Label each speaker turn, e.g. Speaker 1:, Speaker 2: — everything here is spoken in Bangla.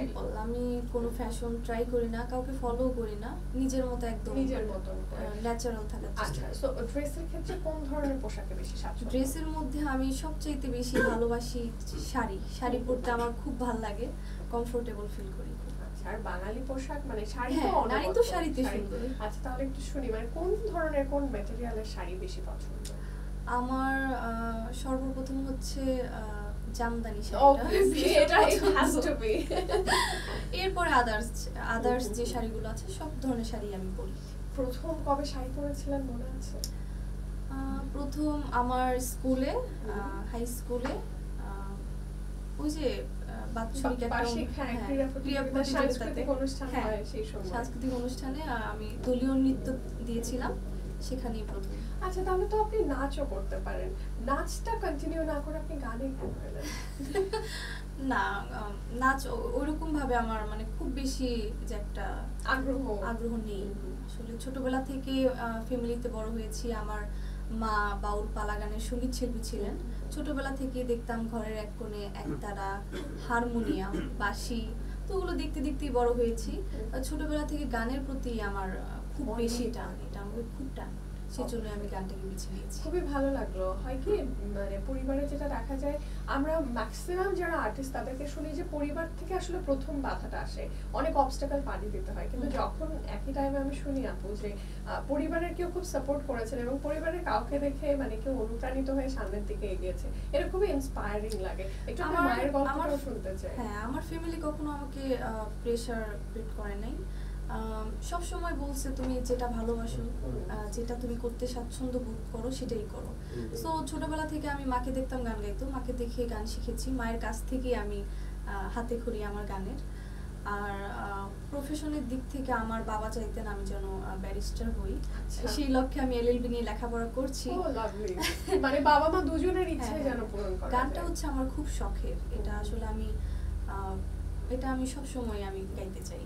Speaker 1: সিম্পল, আমি কোনো ফ্যাশন ট্রাই করি না, কাউকে ফলো করি না, নিজের মতো একদম
Speaker 2: নিজের মতন করে
Speaker 1: ন্যাচারাল থাকার চেষ্টা
Speaker 2: আচ্ছা
Speaker 1: করি।
Speaker 2: সো ড্রেসের ক্ষেত্রে কোন ধরনের পোশাকে বেশি স্বাচ্ছন্দ্য?
Speaker 1: ড্রেসের মধ্যে আমি সবচাইতে বেশি ভালোবাসি শাড়ি। শাড়ি পরতে আমার খুব ভালো লাগে, কমফোর্টেবল ফিল করি।
Speaker 2: আচ্ছা আর বাঙালি পোশাক মানে শাড়ি তো
Speaker 1: হ্যাঁ, নারী তো
Speaker 2: অনবদ্য
Speaker 1: শাড়িতে
Speaker 2: শাড়ি।
Speaker 1: সুন্দর।
Speaker 2: আচ্ছা তাহলে একটু শুনি মানে কোন ধরনের কোন ম্যাটেরিয়ালের শাড়ি বেশি পছন্দ?
Speaker 1: আমার সর্বপ্রথম হচ্ছে জামদানি
Speaker 2: Obviously, এটা it has to be.
Speaker 1: এরপরে আদার্স যে শাড়িগুলো আছে সব ধরনের শাড়ি আমি পরি।
Speaker 2: প্রথম কবে শাড়ি পরেছিলেন মনে আছে?
Speaker 1: প্রথম আমার স্কুলে, হাই স্কুলে, ওই যে বাৎসরিক একটা ক্রীড়া প্রতিযোগিতাতে, সাংস্কৃতিক অনুষ্ঠানে আমি দলীয় নৃত্য দিয়েছিলাম, সেখানেই প্রথম।
Speaker 2: আচ্ছা তাহলে তো আপনি নাচও করতে পারেন, নাচটা কন্টিনিউ না করে আপনি গানে কেন গেলেন?
Speaker 1: না, নাচ ওইরকম ভাবে আমার মানে খুব বেশি যে একটা আগ্রহ নেই। আসলে ছোটবেলা থেকে ফ্যামিলিতে বড় হয়েছি, আমার মা বাউল পালা গানের সঙ্গীত শিল্পী ছিলেন। ছোটবেলা থেকে দেখতাম ঘরের এক কোণে একতারা, হারমোনিয়াম, বাঁশি, তো ওগুলো দেখতে দেখতেই বড় হয়েছি। ছোটবেলা থেকে গানের প্রতি আমার খুব বেশি টান, এটা আমাকে খুব টান, সেজন্য আমি গানটাকে বেছে নিয়েছি।
Speaker 2: খুবই ভালো লাগলো। হয় কি মানে পরিবারে যেটা দেখা যায়, আমরা ম্যাক্সিমাম যারা আর্টিস্ট তাদেরকে শুনি যে পরিবার থেকে আসলে প্রথম বাধাটা আসে, অনেক অবস্টাকল পাড়ি দিতে হয়, কিন্তু যখন একই টাইমে আমি শুনি আপু যে পরিবারের কেউ খুব সাপোর্ট করেছেন এবং পরিবারের কাউকে দেখে মানে কেউ অনুপ্রাণিত হয়ে সামনের দিকে এগিয়েছে, এটা খুবই ইন্সপায়ারিং লাগে। একটু আমার মায়ের গল্পটাও শুনতে চাই।
Speaker 1: হ্যাঁ, আমার ফ্যামিলি কখনো আমাকে প্রেশার ক্রিয়েট করে নাই, সব সময় বলছে তুমি যেটা ভালোবাসো, যেটা তুমি করতে স্বাচ্ছন্দ্য বোধ করো সেটাই করো। সো ছোটবেলা থেকে আমি মাকে দেখতাম গান গাইতো, মাকে দেখে গান শিখেছি, মায়ের কাছ থেকে আমি হাতে খড়ি আমার গানের। আর প্রফেশনের দিক থেকে আমার বাবা চাইতেন আমি যেন ব্যারিস্টার হই, সেই লক্ষ্যে আমি এলএলবি নিয়ে লেখাপড়া করছি।
Speaker 2: মানে বাবা মা দুজনের ইচ্ছে যেন পূরণ করা যায়।
Speaker 1: গানটা হচ্ছে আমার খুব শখের, এটা আসলে আমি সব সময় আমি গাইতে চাই।